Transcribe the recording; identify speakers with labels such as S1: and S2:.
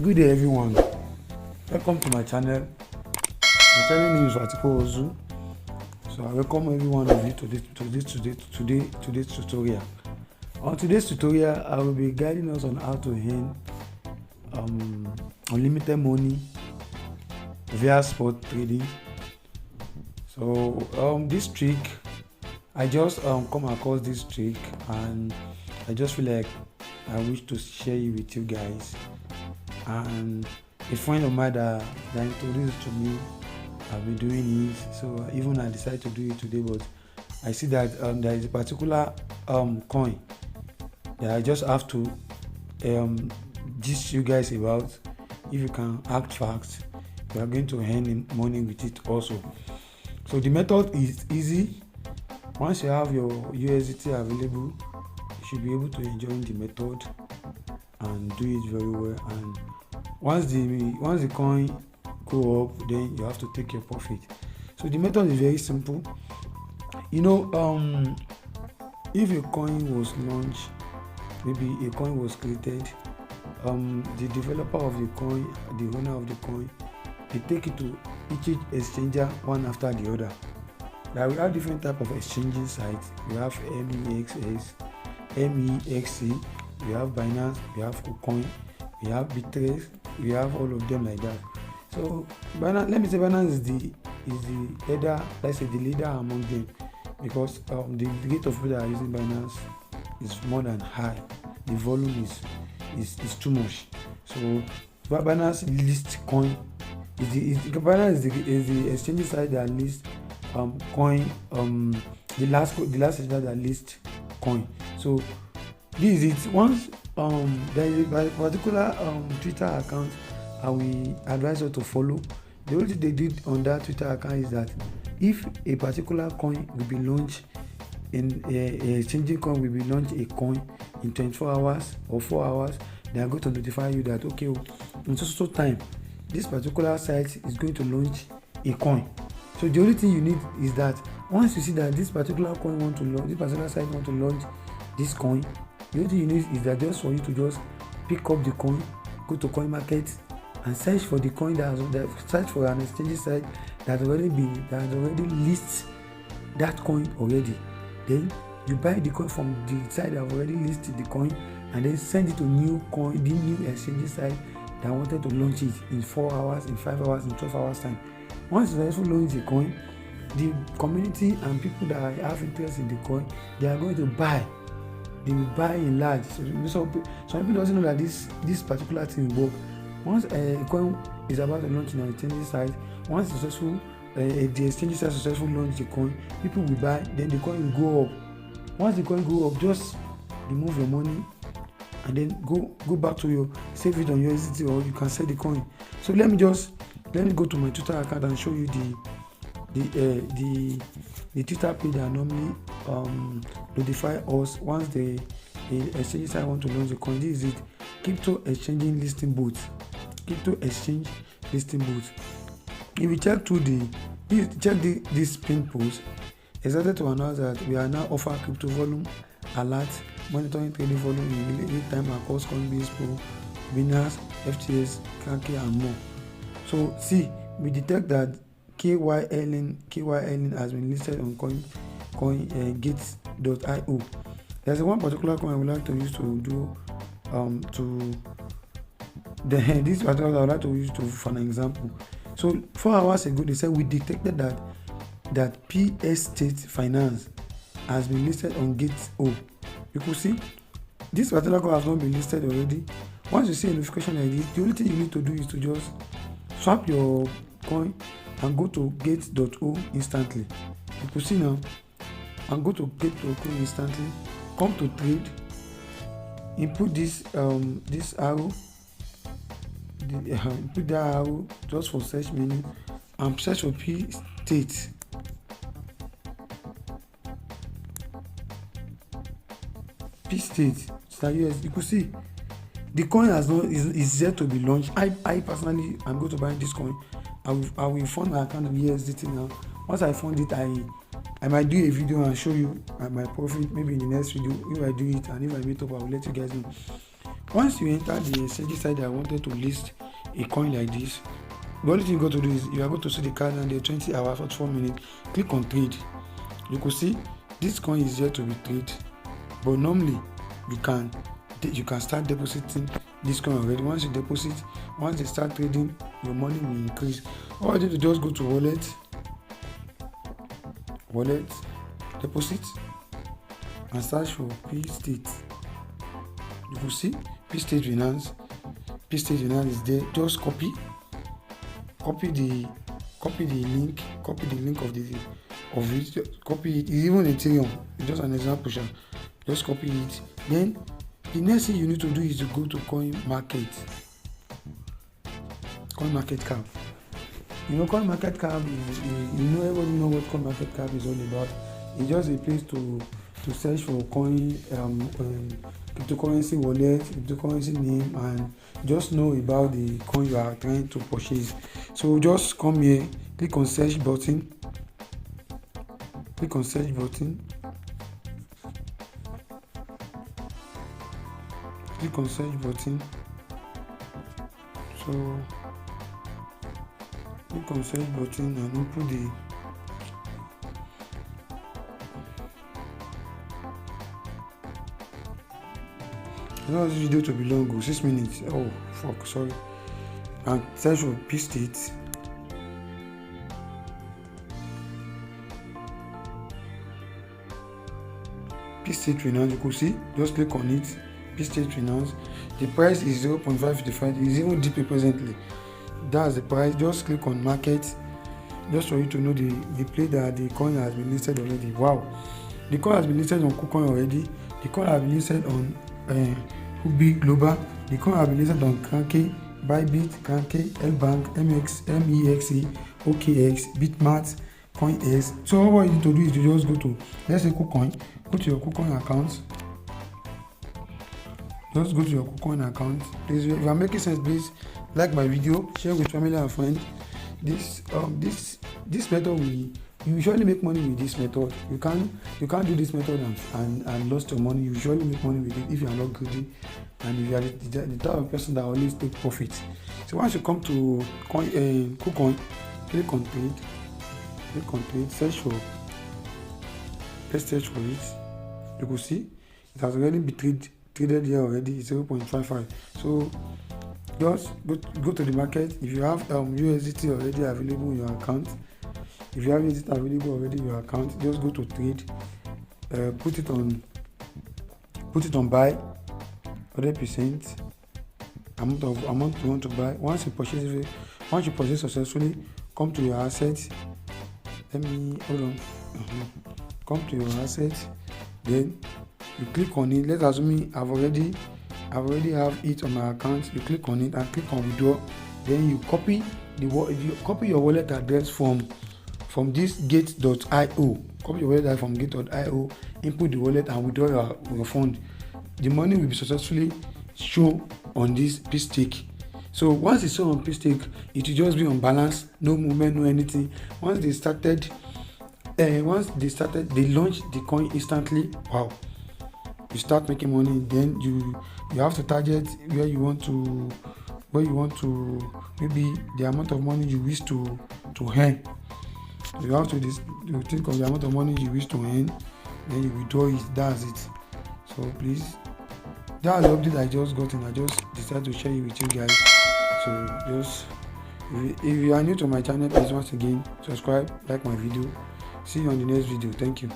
S1: Good day, everyone. Welcome to my channel. My channel name is Watiko Ozu. So I welcome every one of you to today's tutorial. On today's tutorial, I will be guiding us on how to earn unlimited money via spot trading. So this trick, I just come across this trick, and I just feel like I wish to share it with you guys. And a friend of mine that introduced it to me, I've been doing it, so even I decided to do it today. But I see that there is a particular coin that I just have to gist you guys about. If you can act fast, you are going to earn money with it also. So the method is easy. Once you have your USDT available, you should be able to enjoy the method and do it very well. And once the coin go up, then you have to take your profit. So the method is very simple. If a coin was launched, maybe a coin was created, the developer of the coin, the owner of the coin, they take it to each exchanger one after the other. Now we have different type of exchanging sites. We have MEXC, we have Binance, we have KuCoin, we have Bittrex, we have all of them like that. So Binance, let me say Binance is the leader, let's say the leader among them, because the rate of people that are using Binance is more than high. The volume is too much. So Binance lists coin. Binance is the exchange site that lists coin. The last exchange that lists coin. So this is it. Once there is a particular Twitter account I will advise you to follow. The only thing they did on that Twitter account is that if a particular coin will be launched in a exchanging coin will be launched a coin in 24 hours or 4 hours, they are going to notify you that okay, in so time this particular site is going to launch a coin. So the only thing you need is that once you see that this particular site want to launch this coin, the only thing you need is that just for you to just pick up the coin, go to coin market and search for the coin search for an exchange site that has already lists that coin already. Then you buy the coin from the site that have already listed the coin, and then send it to the new exchange site that wanted to launch it in 4 hours, in 5 hours, in 12 hours time. Once you also launch the coin, the community and people that have interest in the coin, they are going to buy. They will buy in large. So some people doesn't know that this particular thing will work. Once a coin is about to launch in an exchange site, once successful, the exchange site successfully launch the coin, people will buy. Then the coin will go up. Once the coin go up, just remove your money and then go back to your save it on USDT, or you can sell the coin. So let me go to my Twitter account and show you the Twitter page that normally notify us once the exchange site want to launch the coin. This is it: Crypto Exchange Listing Bot. Crypto Exchange Listing Bot. If you check this pin post, excited to announce that we are now offer crypto volume alert, monitoring trading volume in real time across Coinbase Pro, Binance, FTX, Kraken, and more. So see, we detect that KYLN has been listed on CoinGate.io. There's one particular coin I would like to use to do this particular I would like to use for an example. So 4 hours ago, they said we detected that PS State Finance has been listed on Gate.io. You could see this particular coin has not been listed already. Once you see a notification like this, the only thing you need to do is to just swap your coin and go to Gate.io instantly. You could see now, and go to Gate.io instantly. Come to trade. Input this arrow. Put that arrow just for search menu and search for P State. P State. You could see the coin is yet to be launched. I personally am going to buy this coin. I will fund my account of USDT now. Once I fund it, I might do a video and show you my profit maybe in the next video. If I do it and if I meet up, I will let you guys know. Once you enter the exchange site that wanted to list a coin like this, the only thing you got to do is you are going to see the card and the 20 hours 44 minutes. Click on trade. You could see this coin is here to be traded, but normally you can start depositing this coin already. Once you deposit, once they start trading, your money will increase. All you need to just go to wallet, deposit, and search for P State. You will see P State Finance. P State Finance is there. Just copy the link of it. Copy it. It's even Ethereum. It's just an example. Just copy it. Then the next thing you need to do is to go to CoinMarket Cap. CoinMarket Cap is everybody know what CoinMarket Cap is all about. It's just a place to search for coin, cryptocurrency wallet, cryptocurrency name, and just know about the coin you are trying to purchase. So just come here, click on search button. So click on search button and input the I don't want this video to be long, 6 minutes. Oh fuck, sorry. And search for P State. P State Finance, you could see, just click on it. P State Finance. The price is 0.555. It's even deep presently. That's the price. Just click on market, just for you to know the place that the coin has been listed already. Wow, the coin has been listed on KuCoin already. The coin has been listed on Huobi Global. The coin has been listed on Kraken, Bybit, Kraken, LBank, MEXC, OKX, Bitmart, CoinS. So all you need to do is to just go to, let's say, KuCoin. Go to your KuCoin account. Just go to your KuCoin account. Please, if I'm making sense, please like my video, share with family and friends. This method you usually make money with this method. You can't do this method and lost your money. You usually make money with it if you are not greedy and if you are the type of person that always take profit. So once you come to KuCoin, click on trade, search for it. You can see it has already been traded here already. It's 0.55. So just go to the market. If you have USDT already available in your account, just go to trade, put it on buy 100% amount you want to buy. Once you purchase successfully, come to your assets. Come to your assets, then you click on it. Let's assume I've already have it on my account. You click on it and click on withdraw. Then you copy your wallet address from this gate.io. Copy your wallet from gate.io, input the wallet and withdraw your fund. The money will be successfully shown on this P Stake. So once it's shown on P Stake, it will just be on balance, no movement, no anything. Once they they launch the coin instantly. Wow, you start making money. Then you have to target where you want to maybe the amount of money you wish to earn. You have to think of the amount of money you wish to earn, then you withdraw it. That's it. So please, that's the update I just got and I just decided to share it with you guys. So just if you are new to my channel, please once again subscribe, like my video. See you on the next video. Thank you.